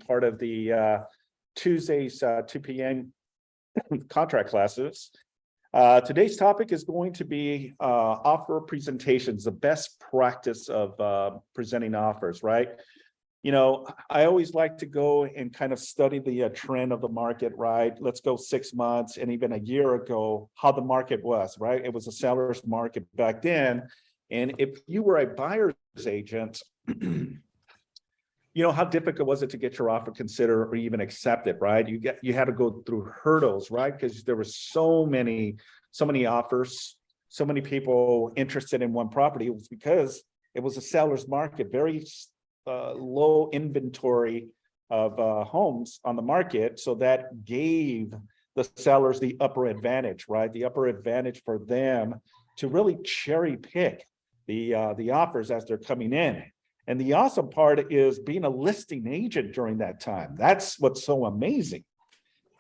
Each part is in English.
part of the Tuesdays 2 p.m. contract classes. Today's topic is going to be offer presentations, the best practice of presenting offers, right? You know, I always like to go and kind of study the trend of the market, right? Let's go 6 months and even a year ago, how the market was, right? It was a seller's market back then. And if you were a buyer's agent, you know, how difficult was it to get your offer considered or even accepted, right? You had to go through hurdles, right? Because there were so many offers, so many people interested in one property. It was because it was a seller's market, very low inventory of homes on the market. So that gave the sellers the upper advantage, right? The upper advantage for them to really cherry pick the offers as they're coming in. And the awesome part is being a listing agent during that time. That's what's so amazing,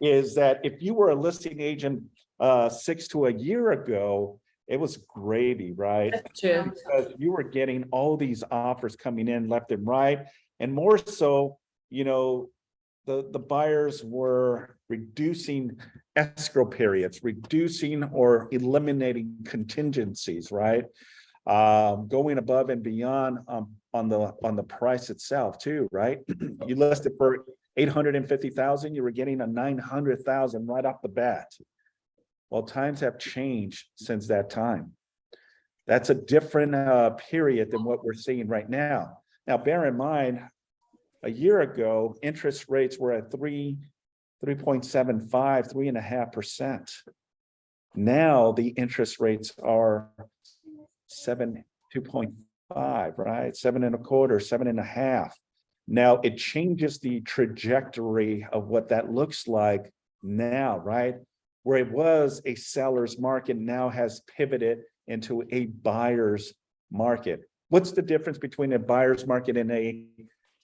is that if you were a listing agent 6 to a year ago, it was gravy, right? That's true. Because you were getting all these offers coming in left and right. And more so, you know, the buyers were reducing escrow periods, reducing or eliminating contingencies, right? Going above and beyond on the price itself too, right? You listed for 850,000, you were getting a 900,000 right off the bat. Well, times have changed since that time. That's a different period than what we're seeing right now. Now, bear in mind, a year ago, interest rates were at 3.75, 3.5%. Now the interest rates are 2.5, right? 7.25, 7.5. Now it changes the trajectory of what that looks like now, right? Where it was a seller's market now has pivoted into a buyer's market. What's the difference between a buyer's market and a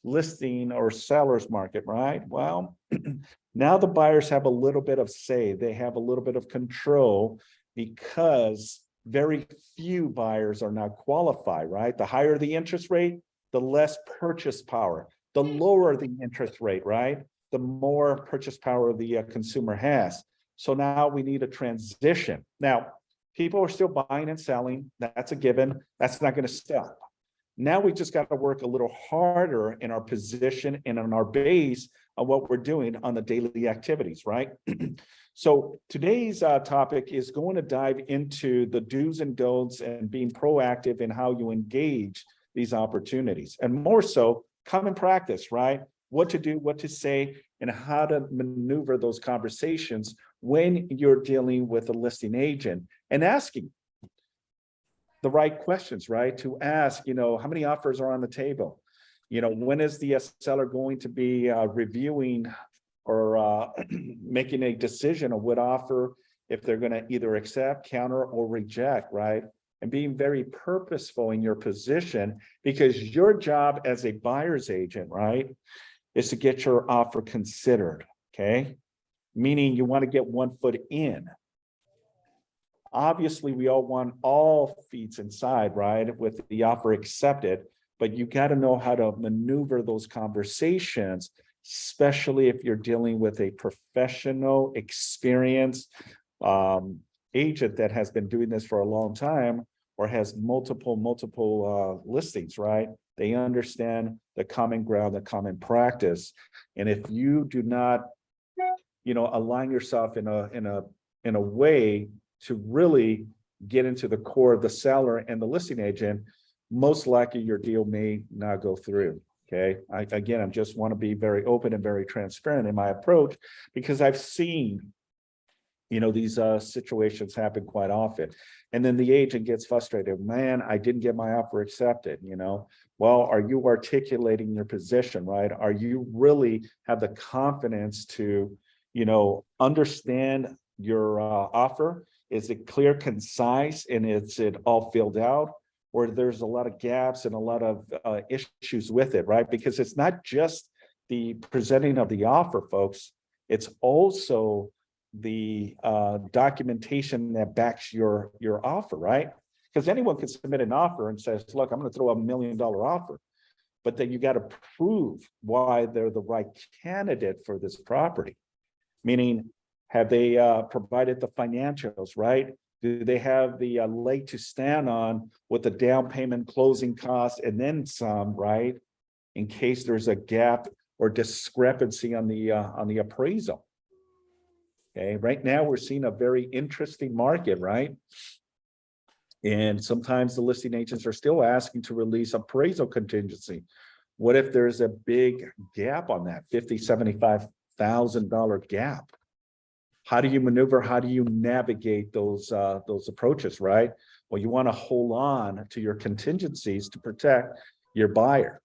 listing or seller's market, right? Well, now the buyers have a little bit of say. They have a little bit of control because very few buyers are now qualified, right? The higher the interest rate, the less purchase power. The lower the interest rate, right? The more purchase power the consumer has. So now we need a transition. Now, people are still buying and selling. That's a given. That's not going to stop. Now we just got to work a little harder in our position and on our base of what we're doing on the daily activities, right? So today's topic is going to dive into the do's and don'ts and being proactive in how you engage these opportunities. And more so, common practice, right? What to do, what to say, and how to maneuver those conversations when you're dealing with a listing agent, and asking the right questions, right? To ask, you know, how many offers are on the table? You know, when is the seller going to be reviewing or making a decision of what offer, if they're going to either accept, counter, or reject, right? And being very purposeful in your position, because your job as a buyer's agent, right, is to get your offer considered, okay? Meaning you want to get one foot in. Obviously, we all want all feet inside, right, with the offer accepted, but you got to know how to maneuver those conversations, especially if you're dealing with a professional, experienced agent that has been doing this for a long time or has multiple listings, right? They understand the common ground, the common practice. And if you do not, you know, align yourself in a way to really get into the core of the seller and the listing agent, most likely your deal may not go through. Okay. I just want to be very open and very transparent in my approach, because I've seen, you know, these situations happen quite often. And then the agent gets frustrated. Man, I didn't get my offer accepted, you know. Well, are you articulating your position, right? Are you really have the confidence to, you know, understand your offer? Is it clear, concise, and is it all filled out? Or there's a lot of gaps and a lot of issues with it, right? Because it's not just the presenting of the offer, folks. It's also the documentation that backs your offer, right? Because anyone can submit an offer and says, look, I'm going to throw a $1 million offer. but then you got to prove why they're the right candidate for this property. Meaning, have they provided the financials, right? Do they have the leg to stand on with the down payment, closing costs, and then some, right? In case there's a gap or discrepancy on the appraisal. Okay, right now we're seeing a very interesting market, right? And sometimes the listing agents are still asking to release appraisal contingency. What if there's a big gap on that $50,000, $75,000 gap? How do you maneuver? How do you navigate those approaches, right? Well, you want to hold on to your contingencies to protect your buyer.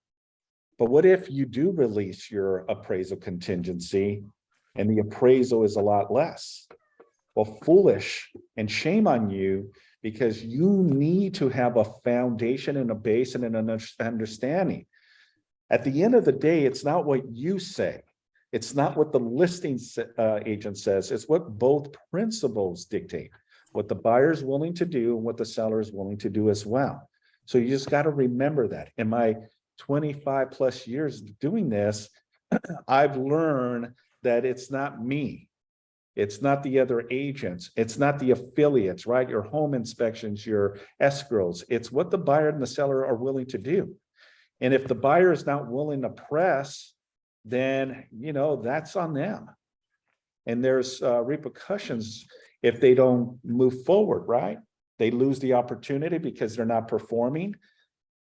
But what if you do release your appraisal contingency and the appraisal is a lot less? Well, foolish and shame on you, because you need to have a foundation and a base and an understanding. At the end of the day, it's not what you say. It's not what the listing agent says. It's what both principles dictate, what the buyer is willing to do and what the seller is willing to do as well. So you just got to remember that. In my 25 plus years doing this, I've learned that it's not me. It's not the other agents. It's not the affiliates, right? Your home inspections, your escrows. It's what the buyer and the seller are willing to do. And if the buyer is not willing to press, then, that's on them. And there's repercussions if they don't move forward, right? They lose the opportunity because they're not performing.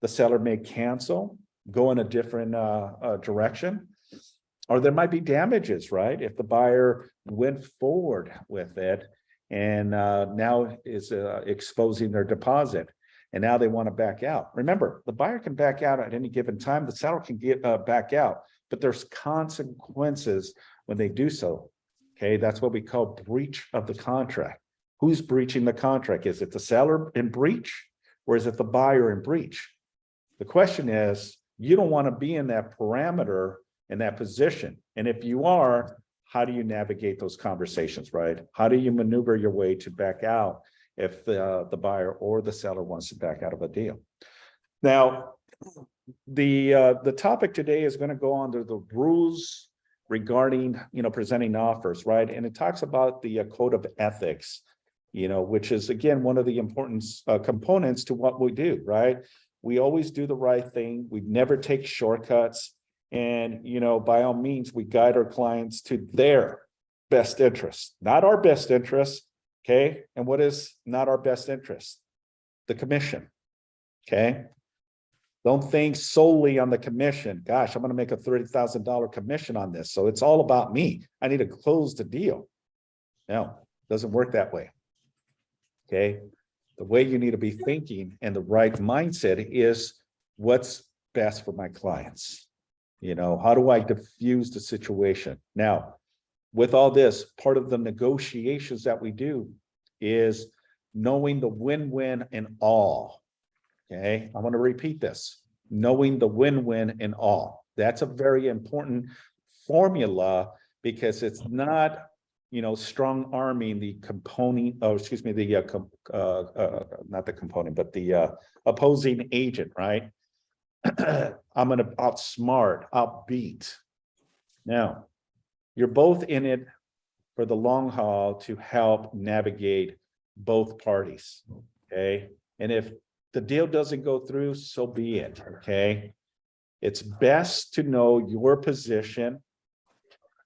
The seller may cancel, go in a different direction, or there might be damages, right? If the buyer went forward with it and now is exposing their deposit, and now they want to back out. Remember, the buyer can back out at any given time. The seller can get back out, but there's consequences when they do so. Okay, that's what we call breach of the contract. Who's breaching the contract? Is it the seller in breach, or is it the buyer in breach? The question is, you don't want to be in that parameter, in that position. And if you are, how do you navigate those conversations, right? How do you maneuver your way to back out if the buyer or the seller wants to back out of a deal? Now, the topic today is going to go under the rules regarding, presenting offers, right? And it talks about the code of ethics, which is, again, one of the important components to what we do, right? We always do the right thing. We never take shortcuts. And, by all means, we guide our clients to their best interest, not our best interest. Okay. And what is not our best interest? The commission. Okay. Don't think solely on the commission. Gosh, I'm going to make a $30,000 commission on this. So it's all about me. I need to close the deal. No, it doesn't work that way. Okay. The way you need to be thinking and the right mindset is what's best for my clients. How do I diffuse the situation? Now, with all this, part of the negotiations that we do is knowing the win-win in all. Okay, I want to repeat this. Knowing the win-win in all. That's a very important formula, because it's not, strong arming the component, not the component, but the opposing agent, right? I'm going to outsmart, outbeat. Now, you're both in it for the long haul to help navigate both parties. Okay. And if the deal doesn't go through, so be it. Okay. It's best to know your position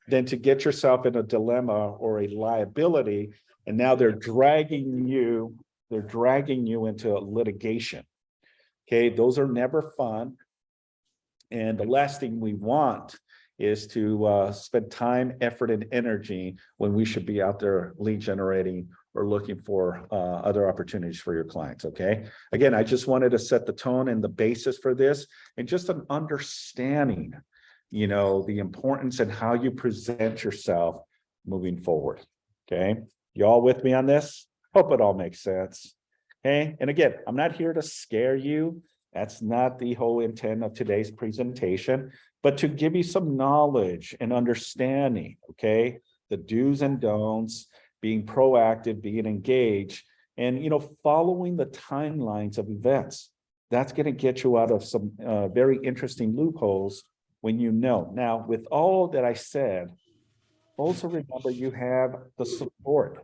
than to get yourself in a dilemma or a liability. And now they're dragging you into litigation. Okay. Those are never fun. And the last thing we want is to spend time, effort, and energy when we should be out there lead generating or looking for other opportunities for your clients. Okay. Again, I just wanted to set the tone and the basis for this, and just an understanding, the importance and how you present yourself moving forward. Okay. You all with me on this? Hope it all makes sense. Okay. And again, I'm not here to scare you. That's not the whole intent of today's presentation, but to give you some knowledge and understanding. Okay. The do's and don'ts, being proactive, being engaged, and, following the timelines of events. That's going to get you out of some very interesting loopholes when you know. Now, with all that I said, also remember you have the support,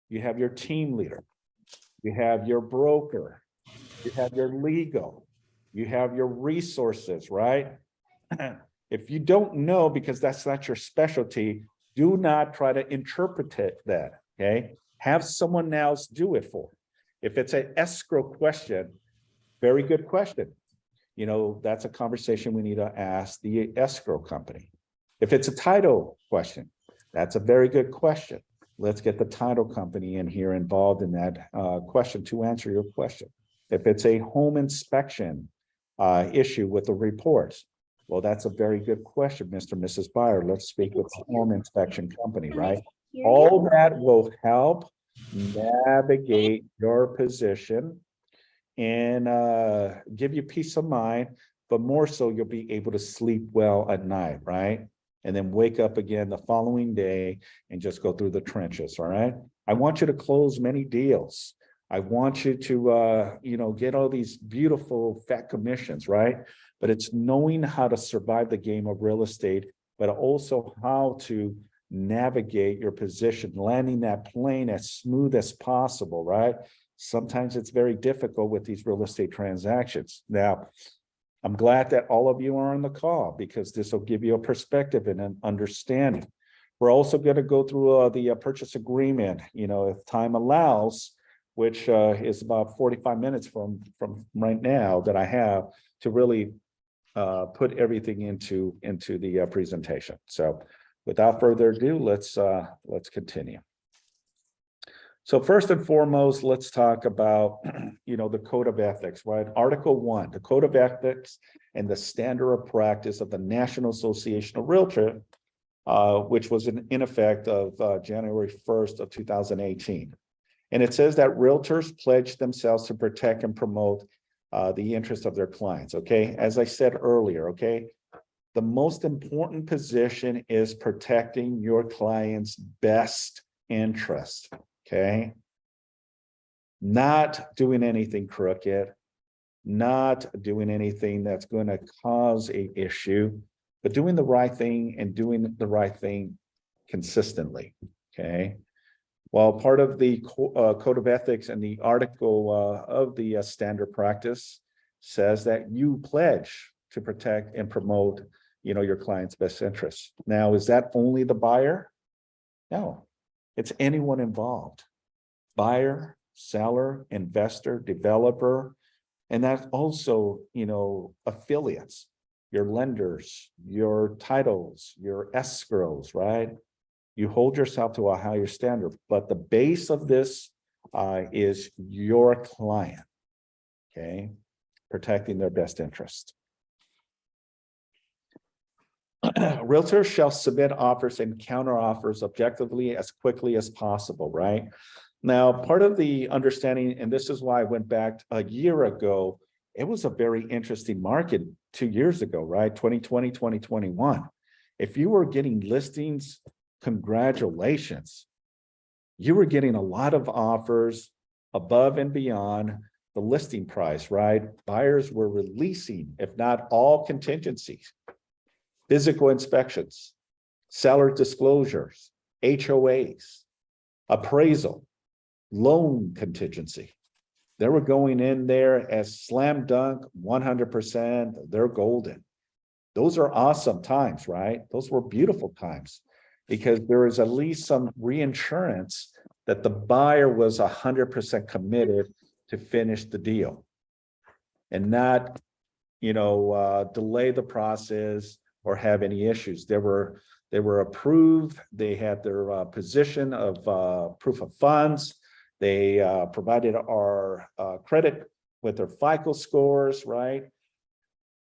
you have your team leader, you have your broker, you have your legal, you have your resources, right? If you don't know, because that's not your specialty, do not try to interpret that, okay? Have someone else do it for. If it's an escrow question, very good question. You know, that's a conversation we need to ask the escrow company. If it's a title question, that's a very good question. Let's get the title company in here involved in that question to answer your question. If it's a home inspection issue with the reports, well, that's a very good question, Mr. and Mrs. Buyer. Let's speak with the home inspection company, right? All that will help navigate your position and give you peace of mind, but more so you'll be able to sleep well at night, right? And then wake up again the following day and just go through the trenches, all right? I want you to close many deals. I want you to, get all these beautiful fat commissions, right? But it's knowing how to survive the game of real estate, but also how to navigate your position, landing that plane as smooth as possible, right? Sometimes it's very difficult with these real estate transactions. Now, I'm glad that all of you are on the call because this will give you a perspective and an understanding. We're also going to go through the purchase agreement, if time allows, which is about 45 minutes from right now that I have to really put everything into the presentation. So without further ado, let's continue. So first and foremost, let's talk about, the code of ethics, right? Article 1, the code of ethics and the standard of practice of the National Association of Realtors, which was in effect of January 1st of 2018. And it says that realtors pledge themselves to protect and promote the interests of their clients, okay? As I said earlier, okay? The most important position is protecting your client's best interest. Okay. Not doing anything crooked, not doing anything that's going to cause an issue, but doing the right thing and doing the right thing consistently. Okay. Well, part of the code of ethics and the article of the standard practice says that you pledge to protect and promote, your client's best interests. Now, is that only the buyer? No. It's anyone involved, buyer, seller, investor, developer, and that's also, affiliates, your lenders, your titles, your escrows, right? You hold yourself to a higher standard, but the base of this is your client, okay? Protecting their best interest. Realtors shall submit offers and counter offers objectively as quickly as possible, right? Now, part of the understanding, and this is why I went back a year ago, it was a very interesting market 2 years ago, right? 2020, 2021. If you were getting listings, congratulations. You were getting a lot of offers above and beyond the listing price, right? Buyers were releasing, if not all contingencies. Physical inspections, seller disclosures, HOAs, appraisal, loan contingency. They were going in there as slam dunk, 100%, they're golden. Those are awesome times, right? Those were beautiful times because there is at least some reinsurance that the buyer was 100% committed to finish the deal and not, delay the process or have any issues. They were approved. They had their position of proof of funds. They provided our credit with their FICO scores, right?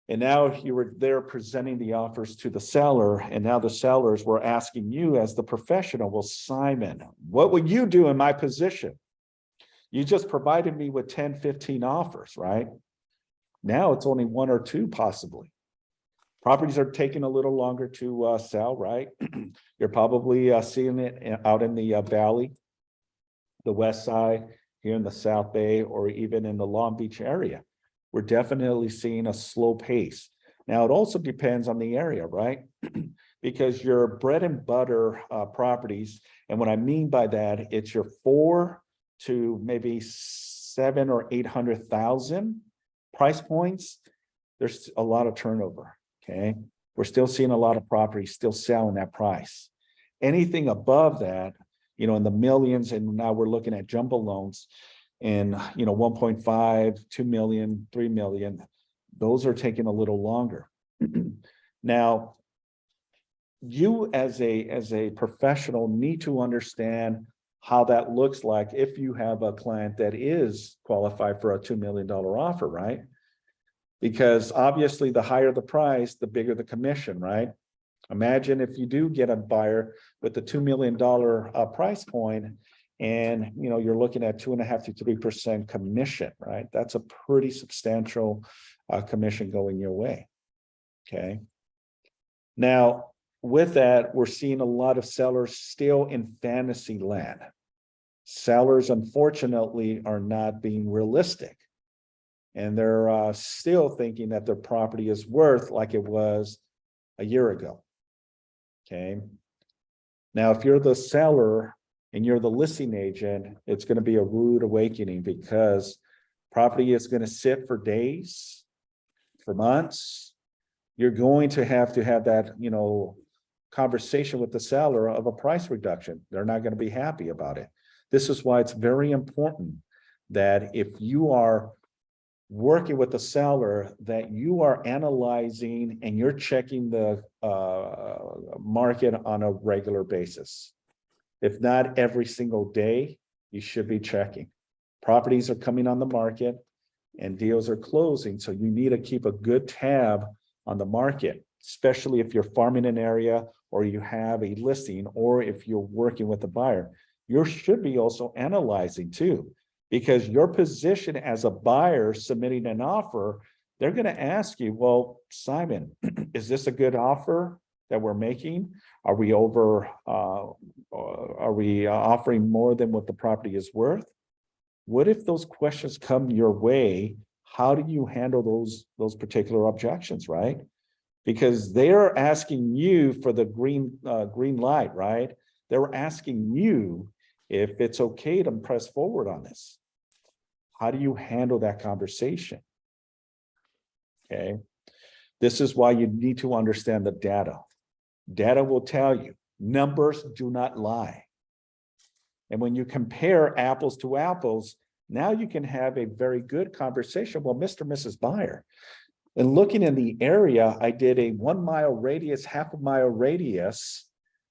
And now you were there presenting the offers to the seller, and now the sellers were asking you as the professional, well, Simon, what would you do in my position? You just provided me with 10, 15 offers, right? Now it's only 1 or 2 possibly. Properties are taking a little longer to sell, right? You're probably seeing it out in the valley, the west side, here in the South Bay, or even in the Long Beach area. we're definitely seeing a slow pace. Now, it also depends on the area, right? Because your bread and butter properties, and what I mean by that, it's your 4 to maybe 7 or 800,000 price points. There's a lot of turnover. Okay, we're still seeing a lot of properties still selling that price. Anything above that, you know, in the millions, and now we're looking at jumbo loans and 1.5, 2 million, 3 million. Those are taking a little longer. Now, you as a professional need to understand how that looks like if you have a client that is qualified for a $2 million offer, right? Because obviously the higher the price, the bigger the commission, right? Imagine if you do get a buyer with the $2 million price point, and you're looking at 2.5 to 3% commission, right? That's a pretty substantial commission going your way. Okay. Now, with that, we're seeing a lot of sellers still in fantasy land. Sellers, unfortunately, are not being realistic. And they're still thinking that their property is worth like it was a year ago. Okay. Now, if you're the seller and you're the listing agent, it's going to be a rude awakening, because property is going to sit for days, for months. You're going to have that, conversation with the seller of a price reduction. They're not going to be happy about it. This is why it's very important that if you are working with the seller, that you are analyzing and you're checking the market on a regular basis. If not every single day, you should be checking. Properties are coming on the market and deals are closing. So you need to keep a good tab on the market, especially if you're farming an area or you have a listing, or if you're working with a buyer. You should be also analyzing too, because your position as a buyer submitting an offer, they're going to ask you, well, Simon, is this a good offer that we're making? Are we offering more than what the property is worth? What if those questions come your way? How do you handle those particular objections, right? Because they're asking you for the green light, right? They're asking you if it's okay to press forward on this. How do you handle that conversation? Okay. This is why you need to understand the data. Data will tell you, numbers do not lie. And when you compare apples to apples, now you can have a very good conversation. Well, Mr. and Mrs. Buyer, and looking in the area, I did a 1 mile radius, half a mile radius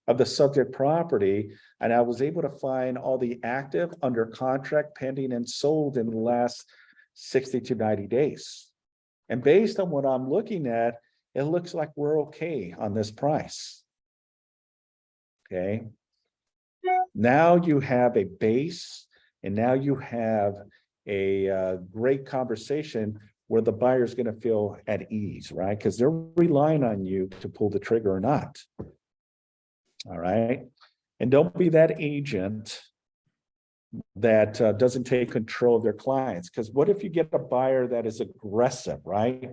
of the subject property, and I was able to find all the active, under contract, pending, and sold in the last 60 to 90 days. And based on what I'm looking at, it looks like we're okay on this price. Okay. Now you have a base, and now you have a great conversation where the buyer is going to feel at ease, right? Because they're relying on you to pull the trigger or not. All right. And don't be that agent that doesn't take control of their clients. Because what if you get a buyer that is aggressive, right?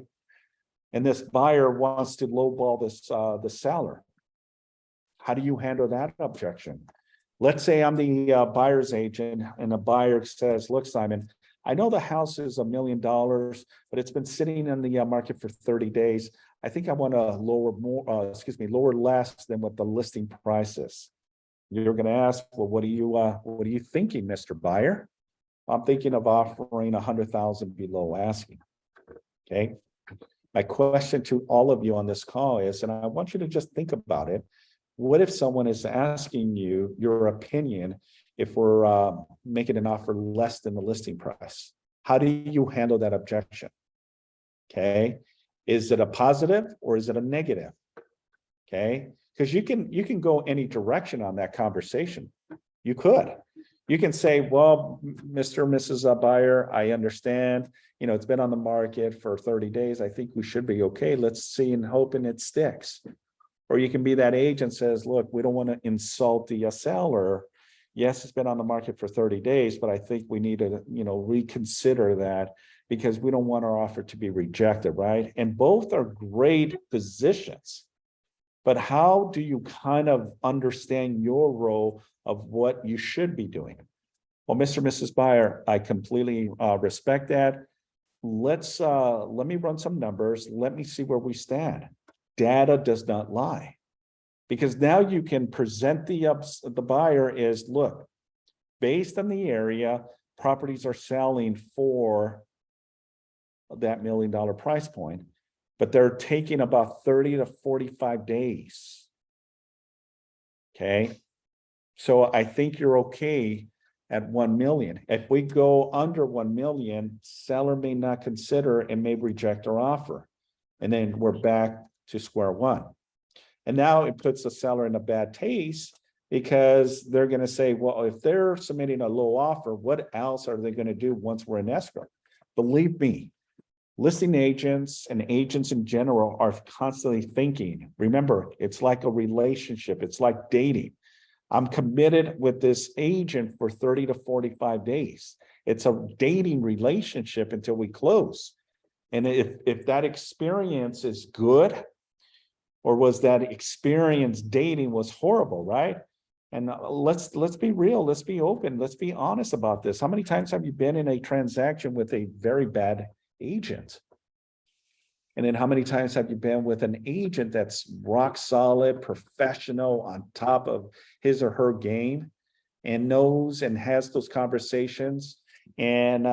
And this buyer wants to lowball the seller. How do you handle that objection? Let's say I'm the buyer's agent, and the buyer says, look, Simon, I know the house is $1 million, but it's been sitting in the market for 30 days. I think I want to lower less than what the listing price is. You're going to ask, well, what are you thinking, Mr. Buyer? I'm thinking of offering 100,000 below asking. Okay. My question to all of you on this call is, and I want you to just think about it. What if someone is asking you your opinion if we're making an offer less than the listing price? How do you handle that objection? Okay. Is it a positive or is it a negative? Okay. Because you can go any direction on that conversation. You can say, well, Mr. or Mrs. Buyer, I understand, it's been on the market for 30 days. I think we should be okay. Let's see and hoping it sticks. Or you can be that agent says, look, we don't want to insult the seller. Yes, it's been on the market for 30 days, but I think we need to, reconsider that because we don't want our offer to be rejected, right? And both are great positions. But how do you kind of understand your role of what you should be doing? Well, Mr. and Mrs. Buyer, I completely respect that. Let me run some numbers. Let me see where we stand. Data does not lie. Because now you can present the buyer is, look, based on the area, properties are selling for that $1 million price point, but they're taking about 30 to 45 days. Okay. So I think you're okay at 1 million. If we go under 1 million, seller may not consider and may reject our offer. And then we're back to square one. And now it puts the seller in a bad taste because they're going to say, well, if they're submitting a low offer, what else are they going to do once we're in escrow? Believe me, listing agents and agents in general are constantly thinking. Remember, it's like a relationship. It's like dating. I'm committed with this agent for 30 to 45 days. It's a dating relationship until we close. And if that experience is good, or was that experience dating was horrible, right? And let's be real, let's be open, let's be honest about this. How many times have you been in a transaction with a very bad agent? And then how many times have you been with an agent that's rock solid, professional, on top of his or her game, and knows and has those conversations, and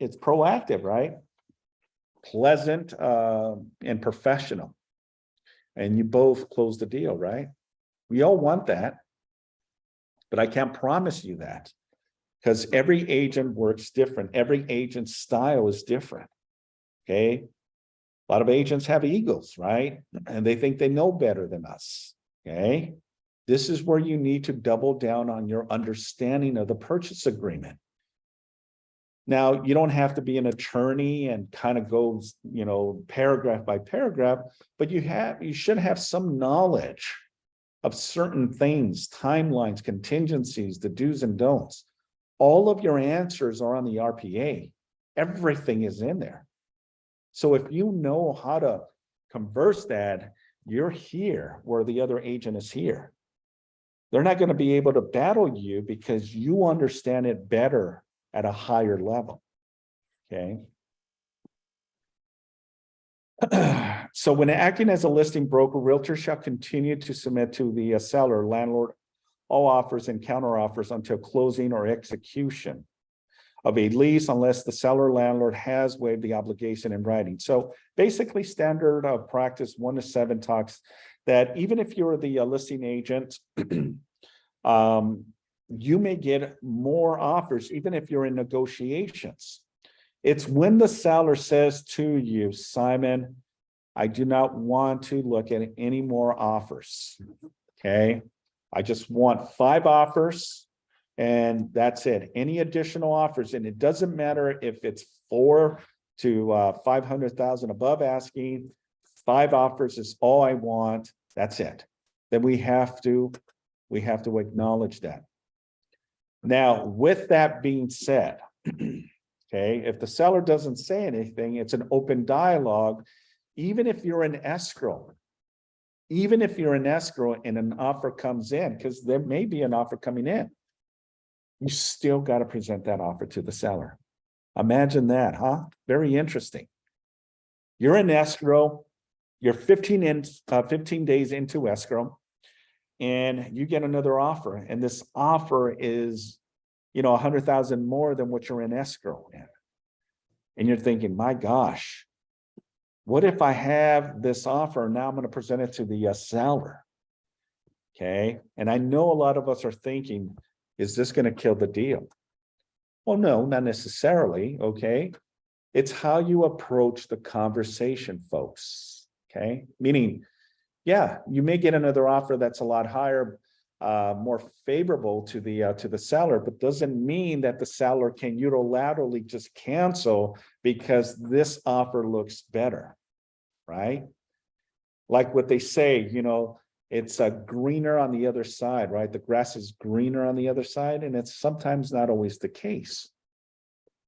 it's proactive, right? Pleasant and professional. And you both close the deal, right? We all want that, but I can't promise you that because every agent works different. Every agent's style is different, okay? A lot of agents have egos, right? And they think they know better than us, okay? This is where you need to double down on your understanding of the purchase agreement. Now, you don't have to be an attorney and kind of go, paragraph by paragraph, but you should have some knowledge of certain things, timelines, contingencies, the do's and don'ts. All of your answers are on the RPA. Everything is in there. So if you know how to converse that, you're here where the other agent is here. They're not going to be able to battle you because you understand it better at a higher level, okay? So when acting as a listing broker, realtor shall continue to submit to the seller, landlord, all offers and counteroffers until closing or execution of a lease unless the seller landlord has waived the obligation in writing. So basically standard of practice 1 to 7 talks that even if you're the listing agent, you may get more offers, even if you're in negotiations. It's when the seller says to you, Simon, I do not want to look at any more offers. Okay. I just want 5 offers and that's it. Any additional offers. And it doesn't matter if it's 4 to 500,000 above asking, 5 offers is all I want. That's it. Then we have to acknowledge that. Now, with that being said, okay, if the seller doesn't say anything, it's an open dialogue. Even if you're in escrow, and an offer comes in, because there may be an offer coming in, you still got to present that offer to the seller. Imagine that, huh? Very interesting. You're in escrow, you're 15 days into escrow, and you get another offer, and this offer is, 100,000 more than what you're in escrow in. And you're thinking, my gosh, what if I have this offer? Now I'm going to present it to the seller. Okay. And I know a lot of us are thinking, is this going to kill the deal? Well, no, not necessarily. Okay. It's how you approach the conversation, folks. Okay. Meaning, yeah, you may get another offer that's a lot higher, more favorable to the seller, but doesn't mean that the seller can unilaterally just cancel because this offer looks better, right? Like what they say, It's greener on the other side, right? The grass is greener on the other side, and it's sometimes not always the case.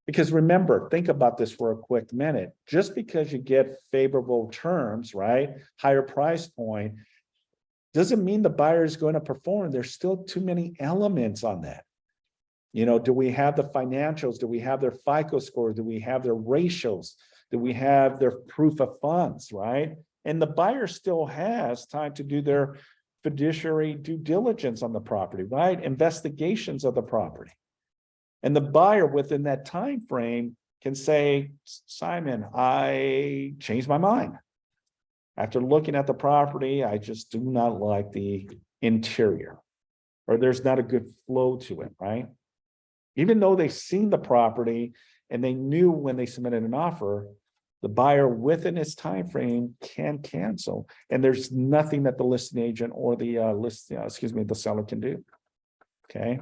Because remember, think about this for a quick minute. Just because you get favorable terms, right? Higher price point, doesn't mean the buyer is going to perform. There's still too many elements on that. You know, do we have the financials? Do we have their FICO score? Do we have their ratios? Do we have their proof of funds, right? And the buyer still has time to do their fiduciary due diligence on the property, right? Investigations of the property. And the buyer within that time frame can say, Simon, I changed my mind. After looking at the property, I just do not like the interior, or there's not a good flow to it, right? Even though they've seen the property and they knew when they submitted an offer, the buyer within his time frame can cancel, and there's nothing that the listing agent or the the seller can do. Okay.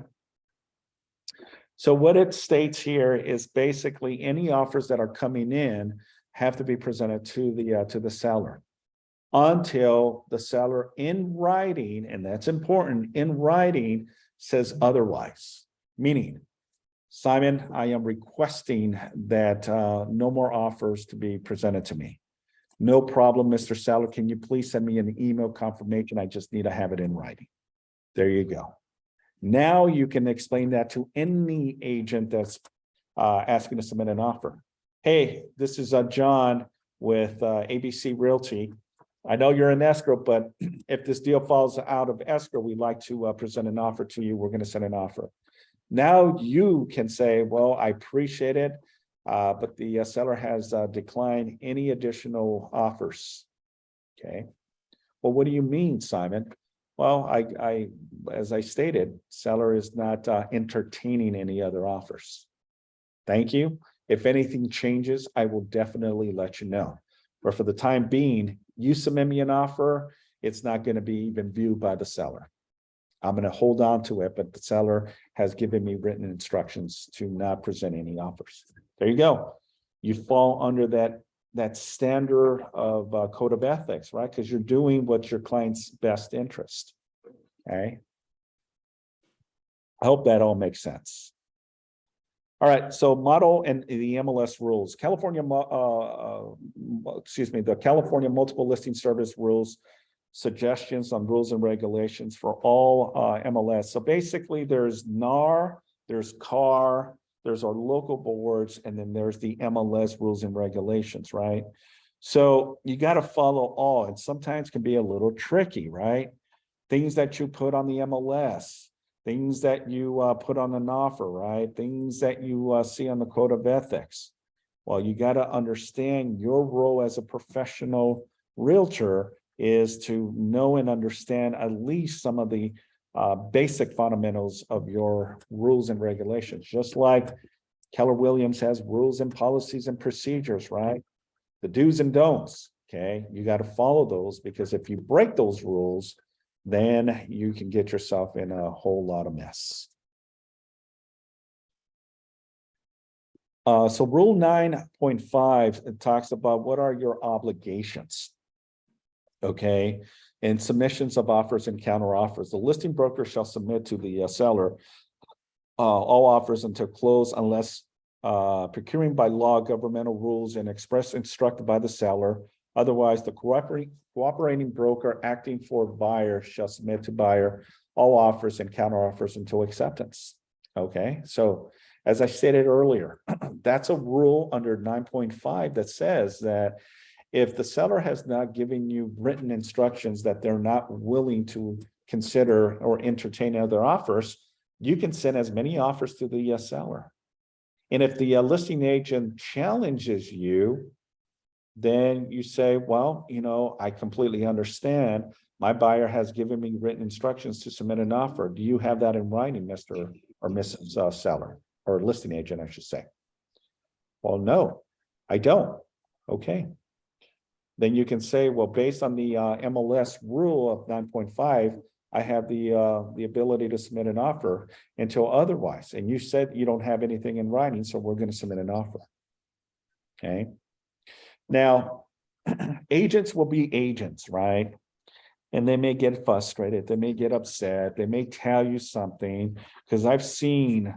So what it states here is basically any offers that are coming in have to be presented to the seller until the seller in writing, and that's important, in writing says otherwise. Meaning, Simon, I am requesting that no more offers to be presented to me. No problem, Mr. Seller. Can you please send me an email confirmation? I just need to have it in writing. There you go. Now you can explain that to any agent that's asking to submit an offer. Hey, this is John with ABC Realty. I know you're in escrow, but if this deal falls out of escrow, we'd like to present an offer to you. We're going to send an offer. Now you can say, well, I appreciate it, but the seller has declined any additional offers. Okay. Well, what do you mean, Simon? Well, as I stated, seller is not entertaining any other offers. Thank you. If anything changes, I will definitely let you know. But for the time being, you submit me an offer, it's not going to be even viewed by the seller. I'm going to hold on to it, but the seller has given me written instructions to not present any offers. There you go. You fall under that standard of code of ethics, right? Because you're doing what's your client's best interest. Okay. I hope that all makes sense. All right. So model and the MLS rules, the California Multiple Listing Service rules, suggestions on rules and regulations for all MLS. So basically there's NAR, there's CAR, there's our local boards, and then there's the MLS rules and regulations, right? So you got to follow all, and sometimes can be a little tricky, right? Things that you put on the MLS, things that you put on an offer, right? Things that you see on the code of ethics. Well, you got to understand your role as a professional realtor is to know and understand at least some of the basic fundamentals of your rules and regulations, just like Keller Williams has rules and policies and procedures, right? The do's and don'ts, okay? You got to follow those, because if you break those rules, then you can get yourself in a whole lot of mess. So rule 9.5, it talks about what are your obligations, okay? And submissions of offers and counter offers. The listing broker shall submit to the seller all offers until close unless procuring by law, governmental rules, and express instructed by the seller. Otherwise, the cooperating broker acting for buyer shall submit to buyer all offers and counter offers until acceptance. Okay, so as I stated earlier, that's a rule under 9.5 that says that if the seller has not given you written instructions that they're not willing to consider or entertain other offers, you can send as many offers to the seller. And if the listing agent challenges you, then you say, well, you know, I completely understand. My buyer has given me written instructions to submit an offer. Do you have that in writing, Mr. or Mrs. Seller, or listing agent, I should say? Well, no, I don't. Okay. Then you can say, well, based on the MLS rule of 9.5, I have the ability to submit an offer until otherwise. And you said you don't have anything in writing, so we're going to submit an offer. Okay. Now, agents will be agents, right? And they may get frustrated, they may get upset, they may tell you something, because I've seen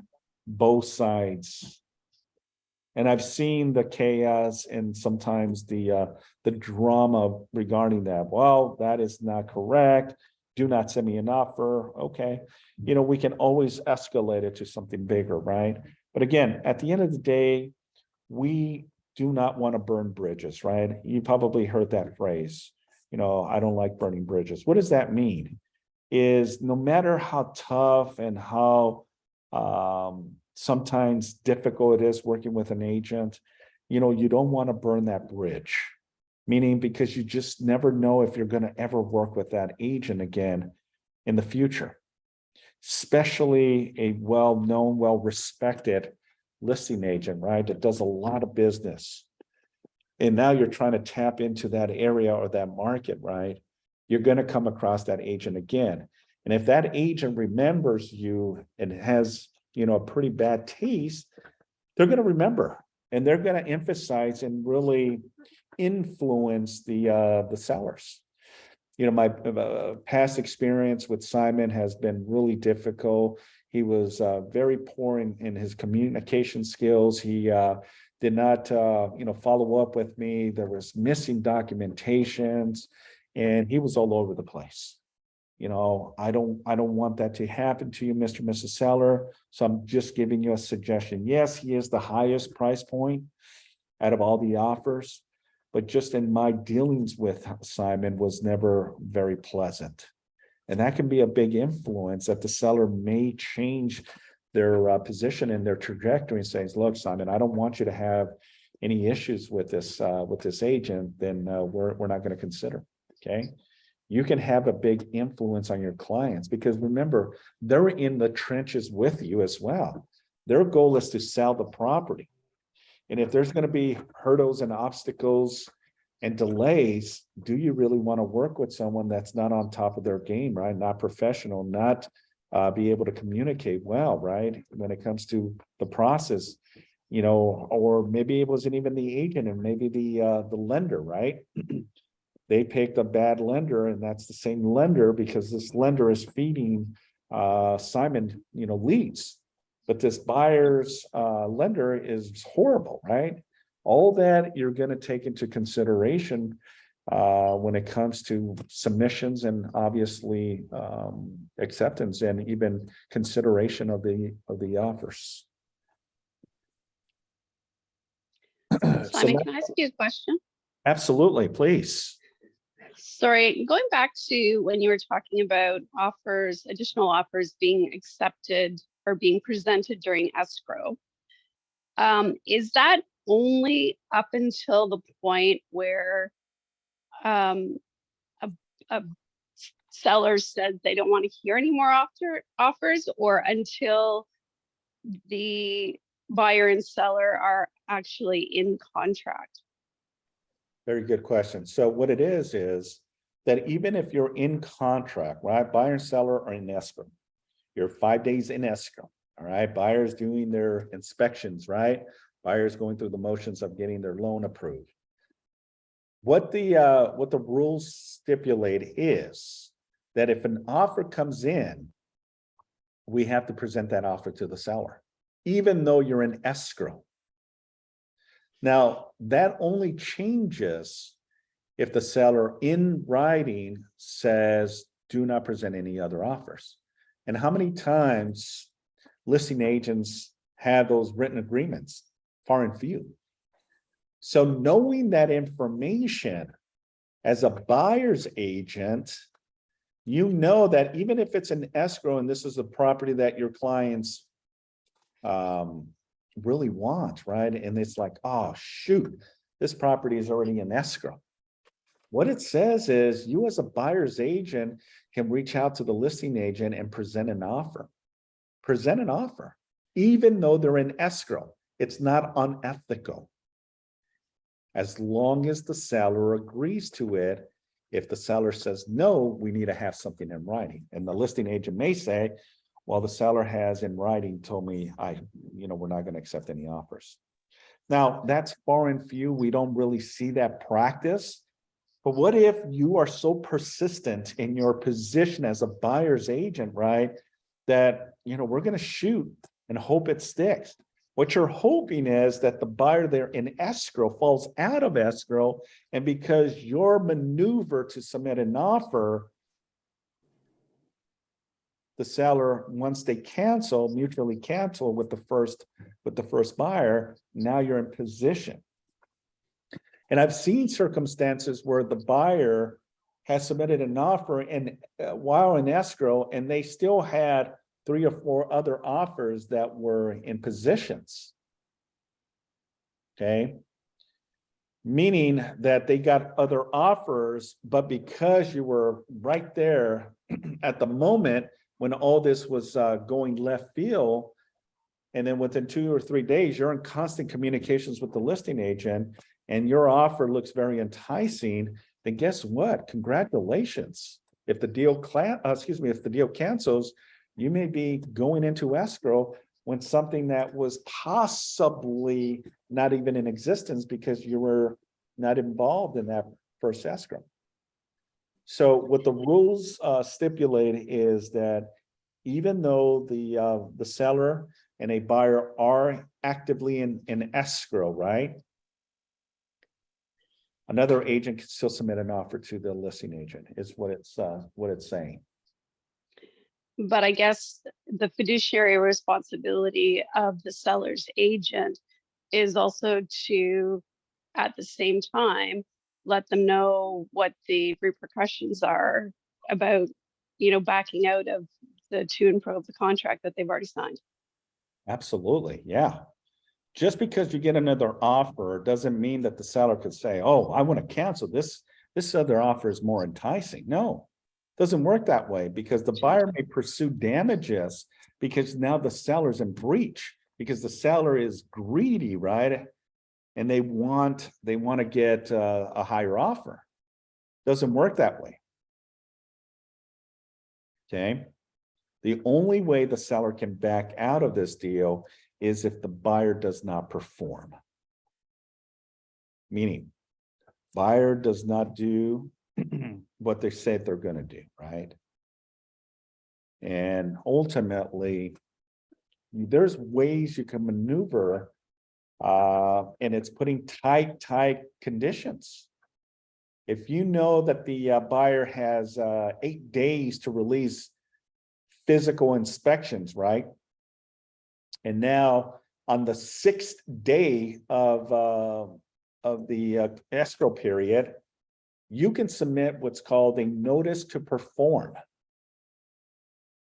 both sides. And I've seen the chaos and sometimes the drama regarding that. Well, that is not correct. Do not send me an offer. Okay. You know, we can always escalate it to something bigger, right? But again, at the end of the day, we do not want to burn bridges, right? You probably heard that phrase. You know, I don't like burning bridges. What does that mean? Is no matter how tough and how sometimes difficult it is working with an agent, you know, you don't want to burn that bridge. Meaning because you just never know if you're going to ever work with that agent again in the future. Especially a well-known, well-respected listing agent, right? That does a lot of business. And now you're trying to tap into that area or that market, right? You're going to come across that agent again. And if that agent remembers you and has, you know, a pretty bad taste, they're going to remember and they're going to emphasize and really influence the sellers. You know, my past experience with Simon has been really difficult. He was very poor in his communication skills. He did not, you know, follow up with me. There was missing documentations, and he was all over the place. You know, I don't want that to happen to you, Mr. and Mrs. Seller. So I'm just giving you a suggestion. Yes, he is the highest price point out of all the offers, but just in my dealings with Simon was never very pleasant. And that can be a big influence that the seller may change their position and their trajectory and says, look, Simon, I don't want you to have any issues with this agent, then we're not going to consider. Okay. You can have a big influence on your clients because remember, they're in the trenches with you as well. Their goal is to sell the property. And if there's going to be hurdles and obstacles and delays, do you really want to work with someone that's not on top of their game, right? Not professional, not be able to communicate well, right? When it comes to the process, you know, or maybe it wasn't even the agent and maybe the lender, right? They picked a bad lender and that's the same lender because this lender is feeding Simon, you know, leads. But this buyer's lender is horrible, right? All that you're going to take into consideration when it comes to submissions and obviously acceptance and even consideration of the offers. Simon, can I ask you a question? Absolutely, please. Sorry, going back to when you were talking about offers, additional offers being accepted or being presented during escrow. Is that only up until the point where a seller says they don't want to hear any more offers, or until the buyer and seller are actually in contract? Very good question. So what it is that even if you're in contract, right, buyer and seller are in escrow. You're 5 days in escrow. All right, buyers doing their inspections, right? Buyers going through the motions of getting their loan approved. What the rules stipulate is that if an offer comes in, we have to present that offer to the seller, even though you're in escrow. Now, that only changes if the seller in writing says, do not present any other offers. And how many times listing agents have those written agreements? Far and few. So knowing that information as a buyer's agent, you know that even if it's an escrow and this is a property that your clients really want, right? And it's like, oh, shoot, this property is already in escrow. What it says is you as a buyer's agent can reach out to the listing agent and present an offer. Present an offer, even though they're in escrow. It's not unethical. As long as the seller agrees to it. If the seller says, no, we need to have something in writing. And the listing agent may say, well, the seller has in writing told me we're not going to accept any offers. Now, that's far and few. We don't really see that practice. But what if you are so persistent in your position as a buyer's agent, right? That, we're going to shoot and hope it sticks. What you're hoping is that the buyer there in escrow falls out of escrow. And because your maneuver to submit an offer, the seller, once they mutually cancel with the first buyer, now you're in position. And I've seen circumstances where the buyer has submitted an offer and while in escrow, and they still had 3 or 4 other offers that were in positions. Okay. Meaning that they got other offers, but because you were right there at the moment when all this was going left field, and then within 2 or 3 days, you're in constant communications with the listing agent, and your offer looks very enticing, then guess what? Congratulations. If the deal cancels, you may be going into escrow when something that was possibly not even in existence because you were not involved in that first escrow. So what the rules stipulate is that even though the seller and a buyer are actively in escrow, right? Another agent can still submit an offer to the listing agent, is what it's saying. But I guess the fiduciary responsibility of the seller's agent is also to, at the same time, let them know what the repercussions are about, backing out of the to and fro of the contract that they've already signed. Absolutely, yeah. Just because you get another offer doesn't mean that the seller could say, oh, I want to cancel this. This other offer is more enticing. No, it doesn't work that way, because the buyer may pursue damages because now the seller's in breach, because the seller is greedy, right? And they want to get a higher offer. Doesn't work that way. Okay. The only way the seller can back out of this deal is if the buyer does not perform. Meaning, buyer does not do what they said they're going to do, right? And ultimately, there's ways you can maneuver, and it's putting tight conditions. If you know that the buyer has 8 days to release physical inspections, right? And now on the 6th day of the escrow period, you can submit what's called a notice to perform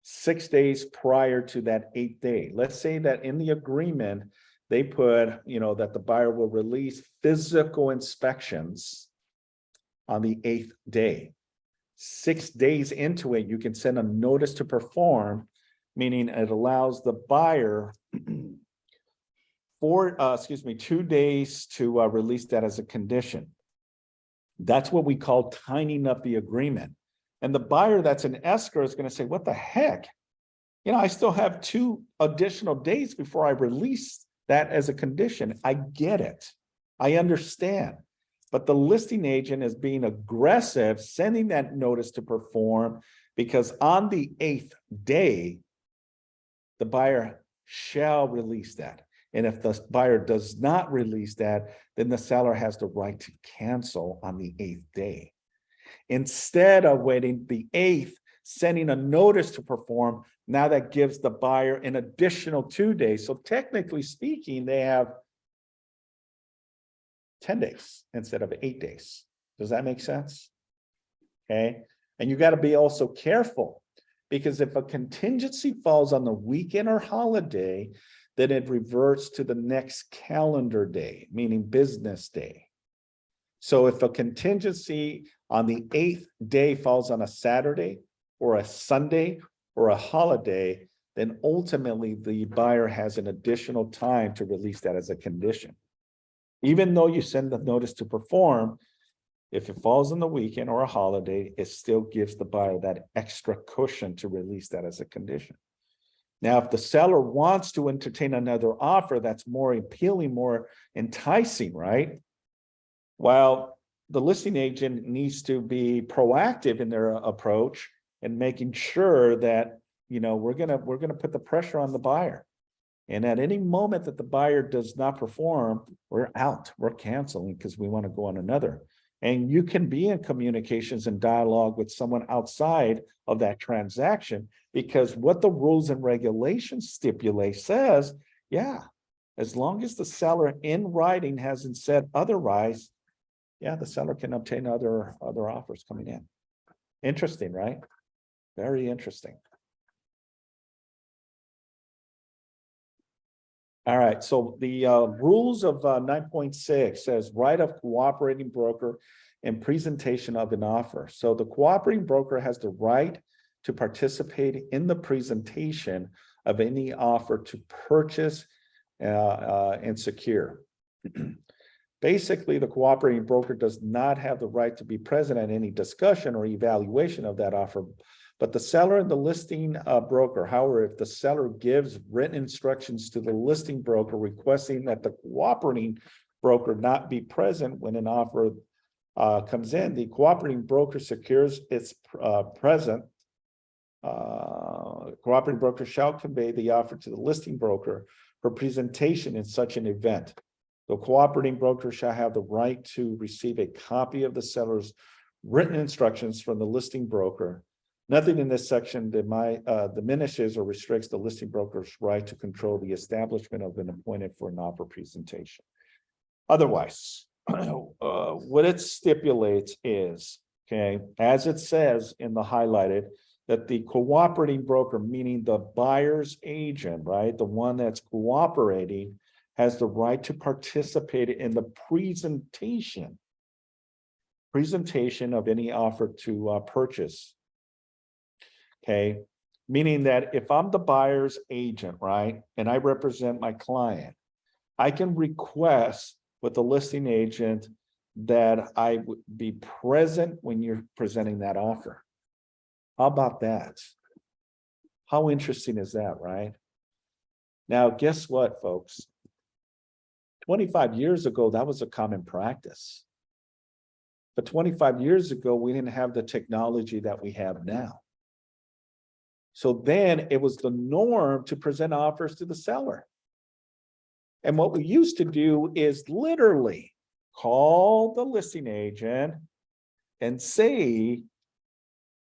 6 days prior to that 8th day. Let's say that in the agreement, they put, that the buyer will release physical inspections on the 8th day. 6 days into it, you can send a notice to perform, meaning it allows the buyer 2 days to release that as a condition. That's what we call tying up the agreement. And the buyer that's in escrow is going to say, what the heck? I still have 2 additional days before I release that as a condition. I get it. I understand. But the listing agent is being aggressive, sending that notice to perform, because on the 8th day, the buyer shall release that. And if the buyer does not release that, then the seller has the right to cancel on the 8th day. Instead of waiting the 8th, sending a notice to perform, now that gives the buyer an additional 2 days. So technically speaking, they have 10 days instead of 8 days. Does that make sense? Okay. And you got to be also careful, because if a contingency falls on the weekend or holiday, then it reverts to the next calendar day, meaning business day. So if a contingency on the 8th day falls on a Saturday or a Sunday or a holiday, then ultimately the buyer has an additional time to release that as a condition. Even though you send the notice to perform, if it falls on the weekend or a holiday, it still gives the buyer that extra cushion to release that as a condition. Now, if the seller wants to entertain another offer that's more appealing, more enticing, right? Well, the listing agent needs to be proactive in their approach and making sure that, we're gonna put the pressure on the buyer. And at any moment that the buyer does not perform, we're out, we're canceling because we want to go on another. And you can be in communications and dialogue with someone outside of that transaction, because what the rules and regulations stipulate says, yeah, as long as the seller in writing hasn't said otherwise, yeah, the seller can obtain other offers coming in. Interesting, right? Very interesting. All right, so the rules of 9.6 says right of cooperating broker and presentation of an offer. So the cooperating broker has the right to participate in the presentation of any offer to purchase and secure. Basically, the cooperating broker does not have the right to be present at any discussion or evaluation of that offer, but the seller and the listing broker. However, if the seller gives written instructions to the listing broker requesting that the cooperating broker not be present when an offer comes in, the cooperating broker secures its present. Cooperating broker shall convey the offer to the listing broker for presentation in such an event. The cooperating broker shall have the right to receive a copy of the seller's written instructions from the listing broker. Nothing in this section diminishes or restricts the listing broker's right to control the establishment of an appointment for an offer presentation. Otherwise, what it stipulates is, okay, as it says in the highlighted, that the cooperating broker, meaning the buyer's agent, right, the one that's cooperating, has the right to participate in the presentation of any offer to purchase. Okay, meaning that if I'm the buyer's agent, right, and I represent my client, I can request with the listing agent that I would be present when you're presenting that offer. How about that? How interesting is that, right? Now, guess what, folks? 25 years ago, that was a common practice. But 25 years ago, we didn't have the technology that we have now. So then it was the norm to present offers to the seller. And what we used to do is literally call the listing agent and say,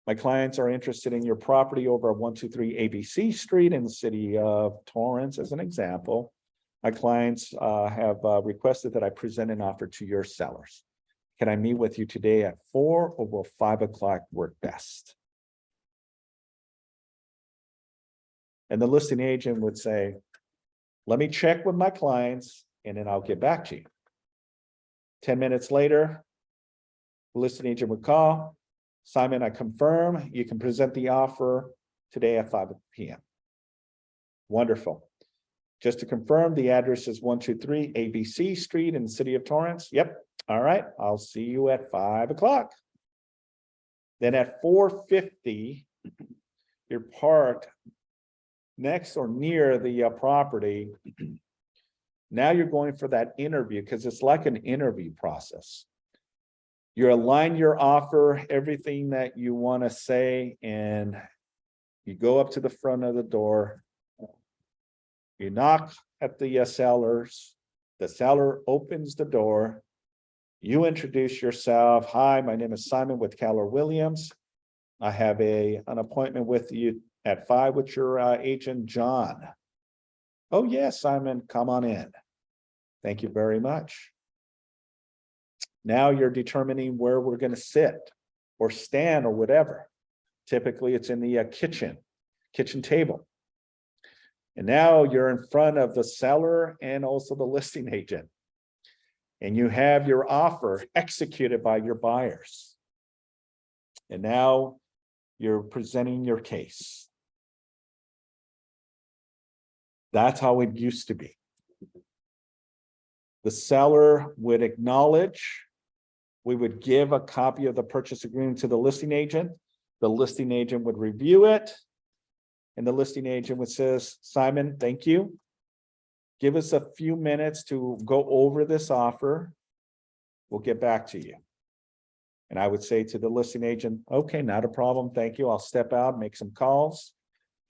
my clients are interested in your property over at 123 ABC Street in the city of Torrance, as an example. My clients have requested that I present an offer to your sellers. Can I meet with you today at 4 or will 5 o'clock work best? And the listing agent would say, let me check with my clients and then I'll get back to you. 10 minutes later, the listing agent would call, Simon, I confirm you can present the offer today at 5 p.m. Wonderful. Just to confirm, the address is 123 ABC Street in the city of Torrance. Yep. All right. I'll see you at 5 o'clock. Then at 4:50, you're parked next or near the property. Now you're going for that interview because it's like an interview process. You align your offer, everything that you want to say, and you go up to the front of the door. You knock at the sellers. The seller opens the door. You introduce yourself. Hi, my name is Simon with Keller Williams. I have an appointment with you at 5 with your agent, John. Oh, yes, Simon, come on in. Thank you very much. Now you're determining where we're going to sit or stand or whatever. Typically, it's in the kitchen table. And now you're in front of the seller and also the listing agent. And you have your offer executed by your buyers. And now you're presenting your case. That's how it used to be. The seller would acknowledge, we would give a copy of the purchase agreement to the listing agent. The listing agent would review it. And the listing agent would say, Simon, thank you. Give us a few minutes to go over this offer. We'll get back to you. And I would say to the listing agent, okay, not a problem. Thank you. I'll step out, make some calls.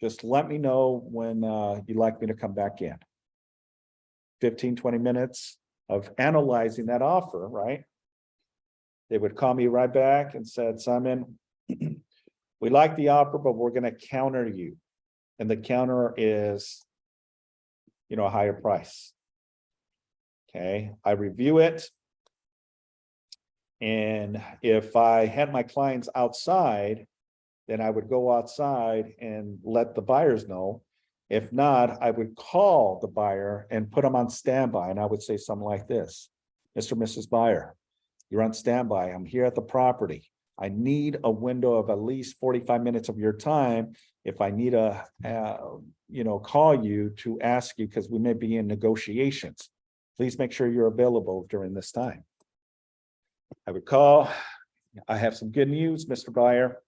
Just let me know when you'd like me to come back in. 15, 20 minutes of analyzing that offer, right? They would call me right back and said, Simon, we like the offer, but we're going to counter you. And the counter is, a higher price. Okay, I review it. And if I had my clients outside, then I would go outside and let the buyers know. If not, I would call the buyer and put them on standby. And I would say something like this: Mr. and Mrs. Buyer, you're on standby. I'm here at the property. I need a window of at least 45 minutes of your time. If I need a, call you to ask you, because we may be in negotiations, please make sure you're available during this time. I would call. I have some good news, Mr. Buyer.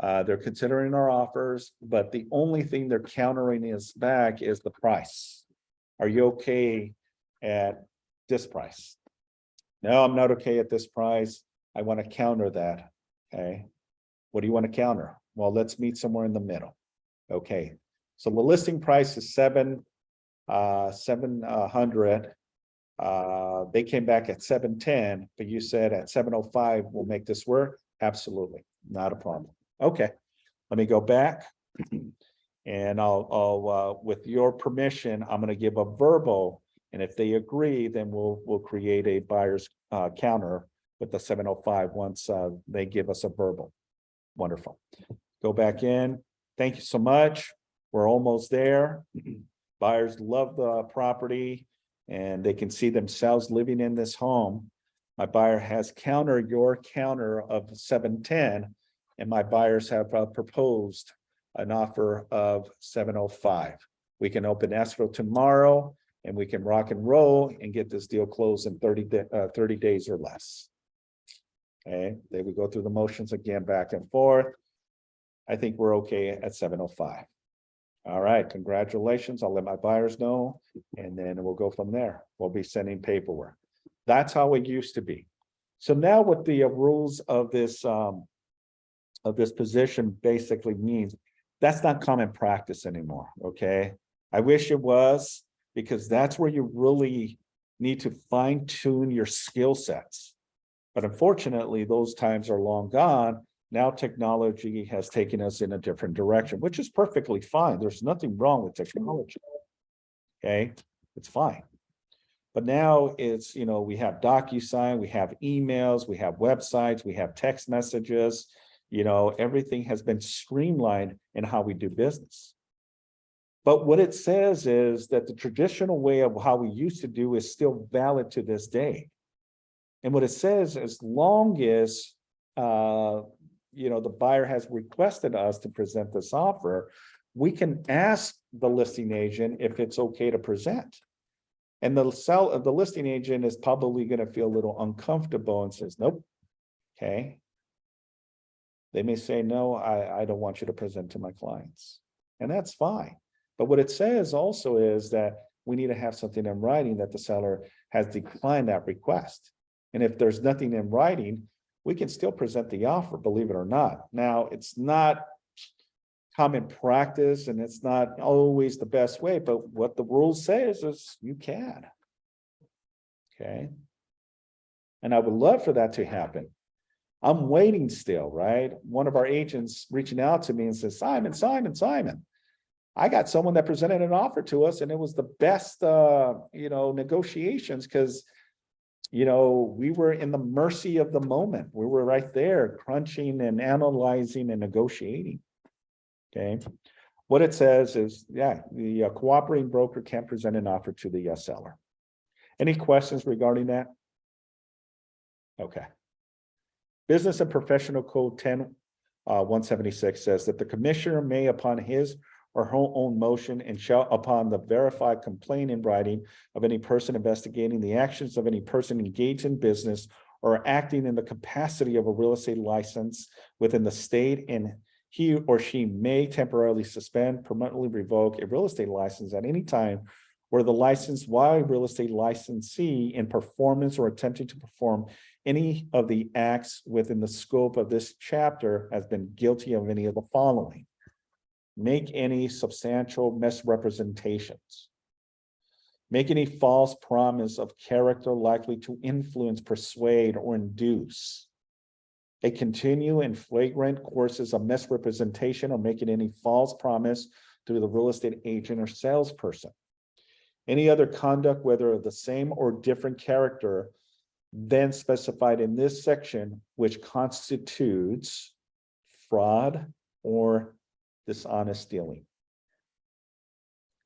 They're considering our offers, but the only thing they're countering is back is the price. Are you okay at this price? No, I'm not okay at this price. I want to counter that. Okay. What do you want to counter? Well, let's meet somewhere in the middle. Okay. So the listing price is $700. They came back at $710, but you said at $705 we'll make this work. Absolutely, not a problem. Okay, let me go back, and I'll with your permission, I'm going to give a verbal, and if they agree, then we'll create a buyer's counter with the 705 once they give us a verbal. Wonderful. Go back in. Thank you so much. We're almost there. Buyers love the property, and they can see themselves living in this home. My buyer has countered your counter of 710, and my buyers have proposed an offer of 705. We can open escrow tomorrow, and we can rock and roll and get this deal closed in 30 days or less. Okay, then we go through the motions again, back and forth. I think we're okay at 705. All right, congratulations. I'll let my buyers know, and then we'll go from there. We'll be sending paperwork. That's how it used to be. So now what the rules of this position basically means, that's not common practice anymore. Okay, I wish it was, because that's where you really need to fine tune your skill sets. But unfortunately, those times are long gone. Now technology has taken us in a different direction, which is perfectly fine. There's nothing wrong with technology. Okay, it's fine. But now it's, we have DocuSign, we have emails, we have websites, we have text messages, everything has been streamlined in how we do business. But what it says is that the traditional way of how we used to do is still valid to this day. And what it says, as long as, the buyer has requested us to present this offer, we can ask the listing agent if it's okay to present. And the listing agent is probably going to feel a little uncomfortable and says, nope. Okay. They may say, no, I don't want you to present to my clients. And that's fine. But what it says also is that we need to have something in writing that the seller has declined that request. And if there's nothing in writing, we can still present the offer, believe it or not. Now, it's not common practice, and it's not always the best way, but what the rule says is you can. Okay. And I would love for that to happen. I'm waiting still, right? One of our agents reaching out to me and says, Simon, I got someone that presented an offer to us, and it was the best, negotiations, because we were in the mercy of the moment. We were right there crunching and analyzing and negotiating. Okay. What it says is, the cooperating broker can't present an offer to the seller. Any questions regarding that? Okay. Business and Professional Code 10-176 says that the commissioner may, upon his or her own motion, and shall, upon the verified complaint in writing of any person investigating the actions of any person engaged in business or acting in the capacity of a real estate license within the state, and he or she may temporarily suspend, permanently revoke a real estate license at any time, where the licensed Y real estate licensee in performance or attempting to perform any of the acts within the scope of this chapter has been guilty of any of the following. Make any substantial misrepresentations. Make any false promise of character likely to influence, persuade, or induce. They continue in flagrant courses of misrepresentation or making any false promise to the real estate agent or salesperson. Any other conduct, whether of the same or different character than specified in this section, which constitutes fraud or dishonest dealing.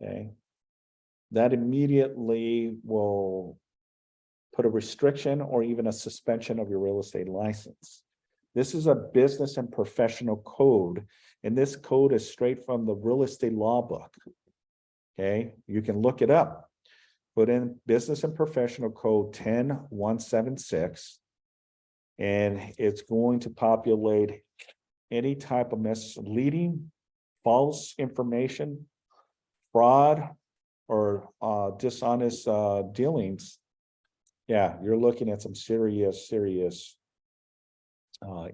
Okay. That immediately will put a restriction or even a suspension of your real estate license. This is a business and professional code, and this code is straight from the real estate law book. Okay, you can look it up. Put in business and professional code 10176, and it's going to populate any type of misleading, false information, fraud, or dishonest dealings. Yeah, you're looking at some serious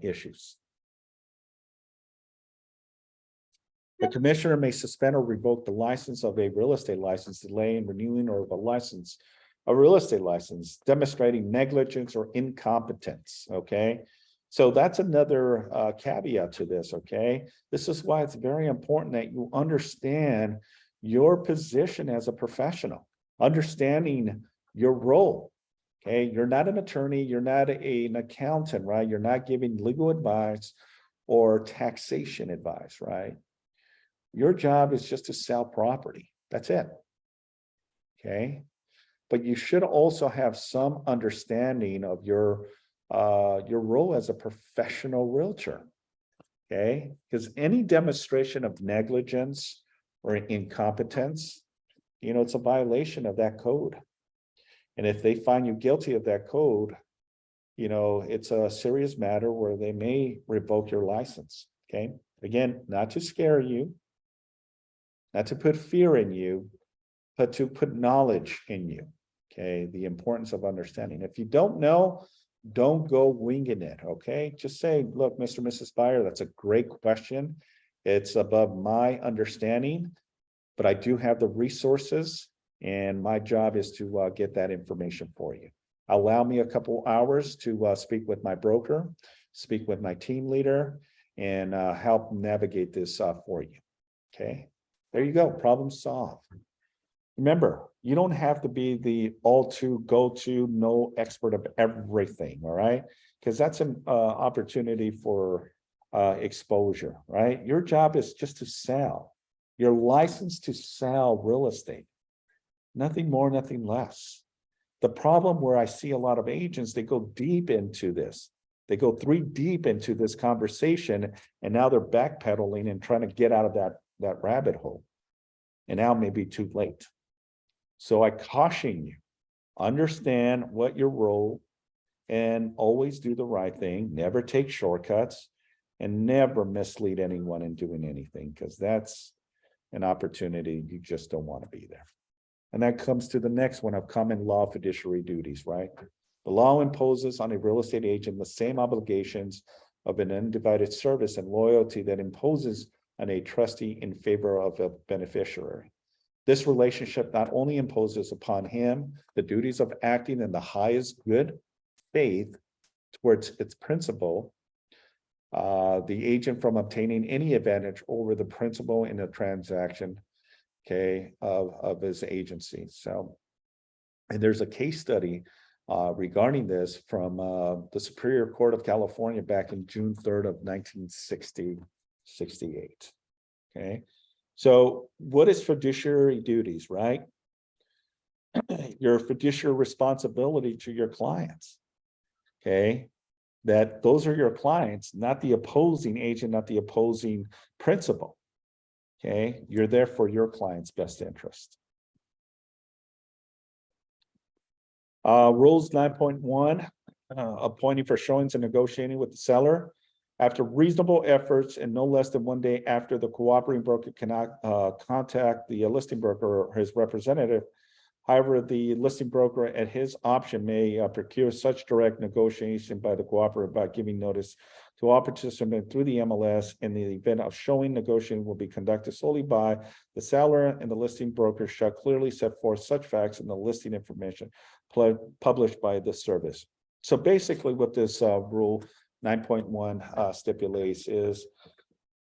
issues. The commissioner may suspend or revoke the license of a real estate license, delaying renewing or a real estate license, demonstrating negligence or incompetence. Okay, so that's another caveat to this. Okay, this is why it's very important that you understand your position as a professional, understanding your role. Okay, you're not an attorney, you're not an accountant, right? You're not giving legal advice or taxation advice, right? Your job is just to sell property. That's it. Okay. But you should also have some understanding of your role as a professional realtor. Okay. Because any demonstration of negligence or incompetence, it's a violation of that code. And if they find you guilty of that code, it's a serious matter where they may revoke your license. Okay. Again, not to scare you, not to put fear in you, but to put knowledge in you. Okay. The importance of understanding. If you don't know, don't go winging it. Okay. Just say, look, Mr. and Mrs. Buyer, that's a great question. It's above my understanding, but I do have the resources, and my job is to get that information for you. Allow me a couple hours to speak with my broker, speak with my team leader, and help navigate this for you. Okay. There you go. Problem solved. Remember, you don't have to be the go-to, know expert of everything. All right. Because that's an opportunity for exposure, right? Your job is just to sell. You're licensed to sell real estate. Nothing more, nothing less. The problem where I see a lot of agents, they go deep into this. They go 3 deep into this conversation, and now they're backpedaling and trying to get out of that rabbit hole. And now it may be too late. So I caution you, understand what your role, and always do the right thing. Never take shortcuts, and never mislead anyone in doing anything, because that's an opportunity you just don't want to be there. And that comes to the next one of common law fiduciary duties, right? The law imposes on a real estate agent the same obligations of an undivided service and loyalty that imposes on a trustee in favor of a beneficiary. This relationship not only imposes upon him the duties of acting in the highest good faith towards its principal, the agent from obtaining any advantage over the principal in a transaction, okay, of his agency. So, and there's a case study regarding this from the Superior Court of California back in June 3rd of 1968. Okay, so what is fiduciary duties, right? Your fiduciary responsibility to your clients. Okay, that those are your clients, not the opposing agent, not the opposing principal. Okay, you're there for your client's best interest. Rules 9.1, appointing for showings and negotiating with the seller. After reasonable efforts and no less than 1 day after the cooperating broker cannot contact the listing broker or his representative. However, the listing broker at his option may procure such direct negotiation by the cooperative by giving notice to all participants through the MLS. In the event of showing, negotiation will be conducted solely by the seller, and the listing broker shall clearly set forth such facts in the listing information published by the service. So basically what this rule 9.1 stipulates is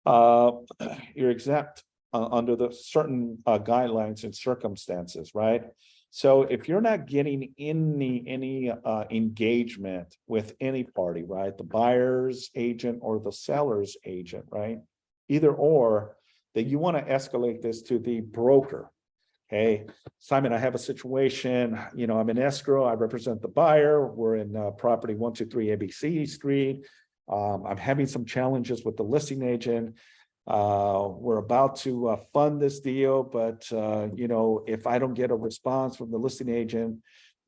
you're exempt under the certain guidelines and circumstances, right? So if you're not getting any engagement with any party, right? The buyer's agent or the seller's agent, right? Either or, that you want to escalate this to the broker. Hey, Simon, I have a situation, I'm in escrow, I represent the buyer, we're in property 123 ABC Street. I'm having some challenges with the listing agent. We're about to fund this deal, but if I don't get a response from the listing agent,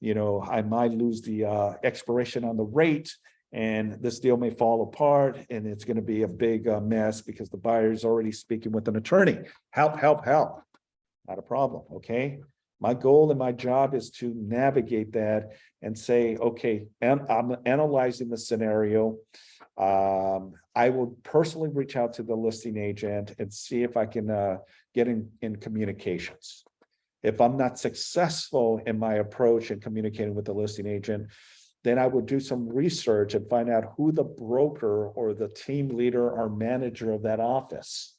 I might lose the expiration on the rate, and this deal may fall apart, and it's going to be a big mess because the buyer is already speaking with an attorney. Help, help, help. Not a problem, okay? My goal and my job is to navigate that and say, okay, and I'm analyzing the scenario. I will personally reach out to the listing agent and see if I can get in communications. If I'm not successful in my approach in communicating with the listing agent, then I would do some research and find out who the broker or the team leader or manager of that office.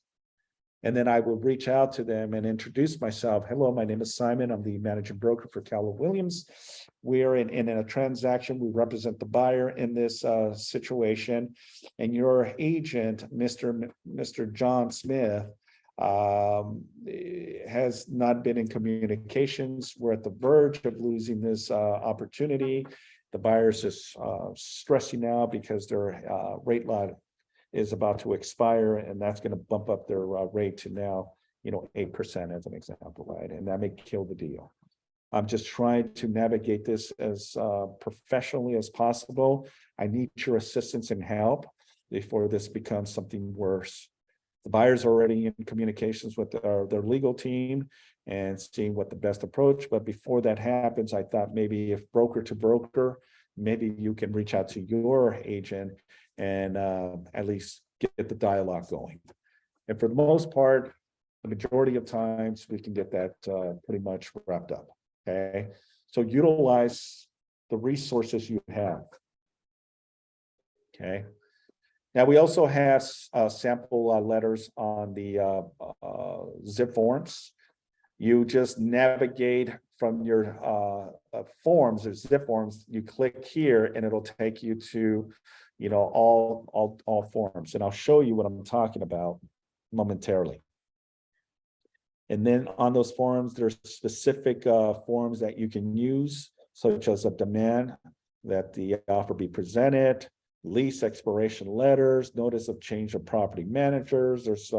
And then I will reach out to them and introduce myself. Hello, my name is Simon. I'm the managing broker for Keller Williams. We are in a transaction. We represent the buyer in this situation. And your agent, Mr. John Smith, has not been in communications. We're at the verge of losing this opportunity. The buyer's just stressing out because their rate lot is about to expire, and that's going to bump up their rate to now, 8% as an example, right? And that may kill the deal. I'm just trying to navigate this as professionally as possible. I need your assistance and help before this becomes something worse. The buyer's already in communications with their legal team and seeing what the best approach. But before that happens, I thought maybe if broker to broker, maybe you can reach out to your agent and at least get the dialogue going. And for the most part, the majority of times we can get that pretty much wrapped up. Okay, so utilize the resources you have. Okay, now we also have sample letters on the zip forms. You just navigate from your forms or zip forms. You click here, and it'll take you to, all forms. And I'll show you what I'm talking about momentarily. And then on those forms, there's specific forms that you can use, such as a demand that the offer be presented, lease expiration letters, notice of change of property managers. There's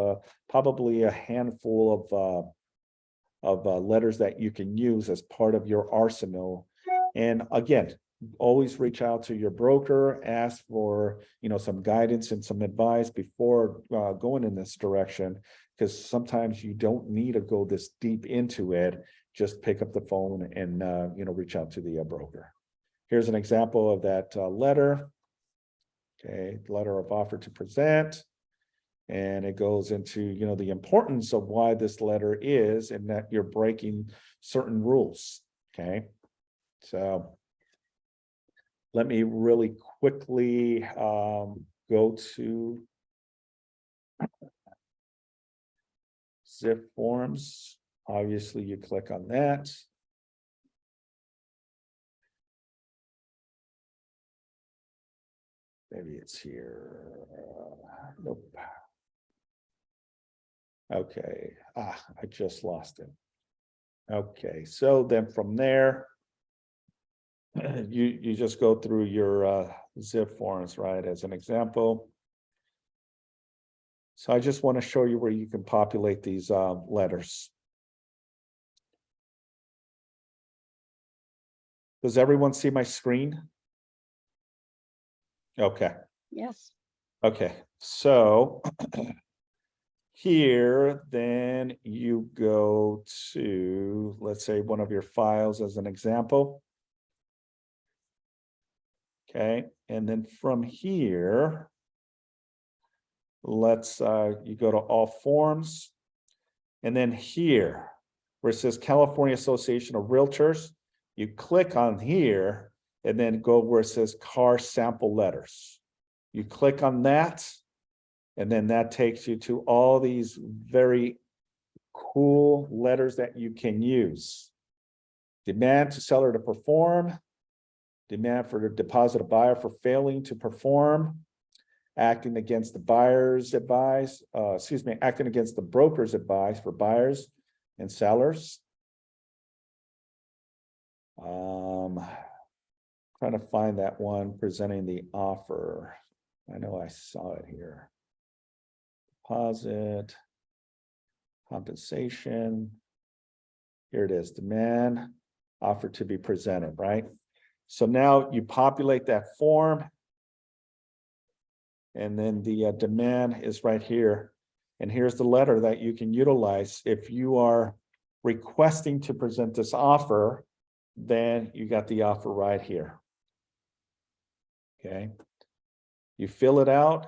probably a handful of letters that you can use as part of your arsenal. And again, always reach out to your broker, ask for some guidance and some advice before going in this direction, because sometimes you don't need to go this deep into it. Just pick up the phone and reach out to the broker. Here's an example of that letter. Okay, letter of offer to present. And it goes into, the importance of why this letter is, and that you're breaking certain rules. Okay, so let me really quickly go to zip forms. Obviously, you click on that. Maybe it's here. Nope. Okay. I just lost it. Okay. So then from there, you just go through your zip forms, right? As an example. So I just want to show you where you can populate these letters. Does everyone see my screen? Okay. Yes. Okay, so here, then you go to, let's say, one of your files as an example. Okay, and then from here, let's you go to all forms. And then here, where it says California Association of Realtors, you click on here and then go where it says car sample letters. You click on that, and then that takes you to all these very cool letters that you can use. Demand to seller to perform, demand for the deposit of buyer for failing to perform, acting against the buyer's advice, acting against the broker's advice for buyers and sellers. Trying to find that one presenting the offer. I know I saw it here. Deposit, compensation. Here it is, demand, offer to be presented, right? So now you populate that form. And then the demand is right here. And here's the letter that you can utilize. If you are requesting to present this offer, then you got the offer right here. Okay. You fill it out.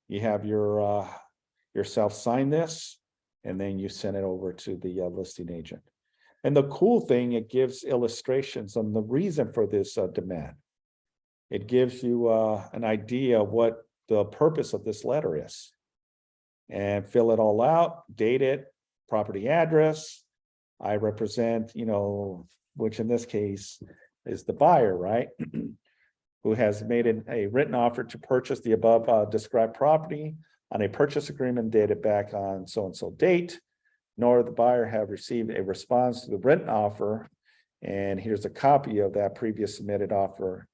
You have your yourself sign this, and then you send it over to the listing agent. And the cool thing, it gives illustrations on the reason for this demand. It gives you an idea what the purpose of this letter is, and fill it all out, date it, property address. I represent, which in this case is the buyer, right? Who has made a written offer to purchase the above described property on a purchase agreement dated back on so-and-so date, nor the buyer have received a response to the written offer. And here's a copy of that previous submitted offer.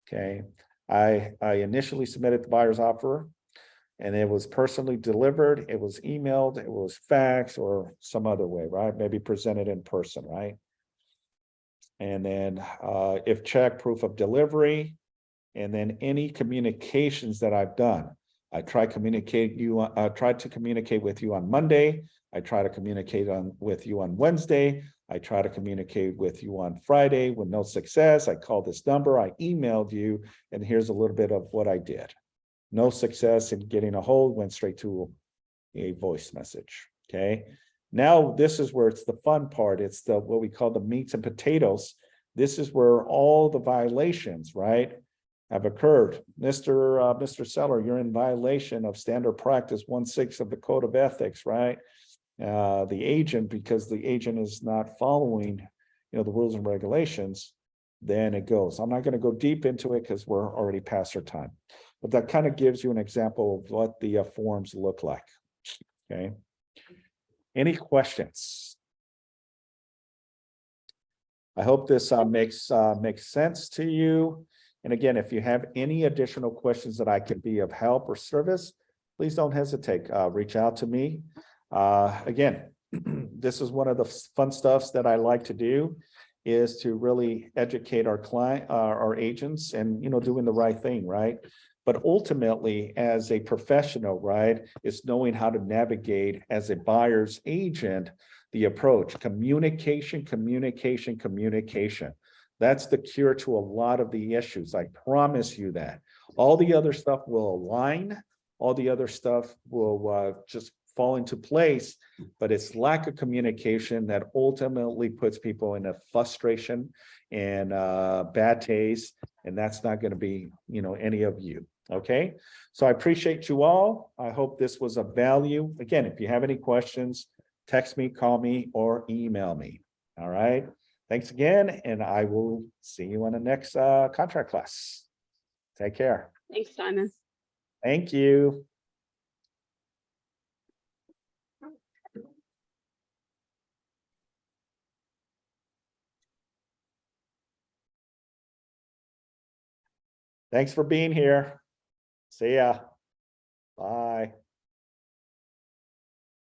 Okay. I initially submitted the buyer's offer, and it was personally delivered. It was emailed, it was faxed, or some other way, right? Maybe presented in person, right? And then if checked, proof of delivery, and then any communications that I've done. I tried to communicate with you on Monday. I try to communicate with you on Wednesday. I try to communicate with you on Friday with no success. I called this number, I emailed you, and here's a little bit of what I did. No success in getting a hold, went straight to a voice message. Okay. Now this is where it's the fun part. It's what we call the meats and potatoes. This is where all the violations, right, have occurred. Mr. Seller, you're in violation of standard practice 1.6 of the Code of Ethics, right? The agent, because the agent is not following, the rules and regulations, then it goes. I'm not going to go deep into it because we're already past our time, but that kind of gives you an example of what the forms look like. Okay. Any questions? I hope this makes sense to you. And again, if you have any additional questions that I can be of help or service, please don't hesitate. Reach out to me. Again, this is one of the fun stuffs that I like to do, is to really educate our client, our agents, and doing the right thing, right? But ultimately, as a professional, right, it's knowing how to navigate as a buyer's agent the approach. Communication. That's the cure to a lot of the issues. I promise you that. All the other stuff will align. All the other stuff will just fall into place, but it's lack of communication that ultimately puts people in a frustration and bad taste, and that's not going to be, any of you. Okay, so I appreciate you all. I hope this was of value. Again, if you have any questions, text me, call me, or email me. All right. Thanks again, and I will see you on the next contract class. Take care. Thanks, Simon. Thank you. Thanks for being here. See ya. Bye.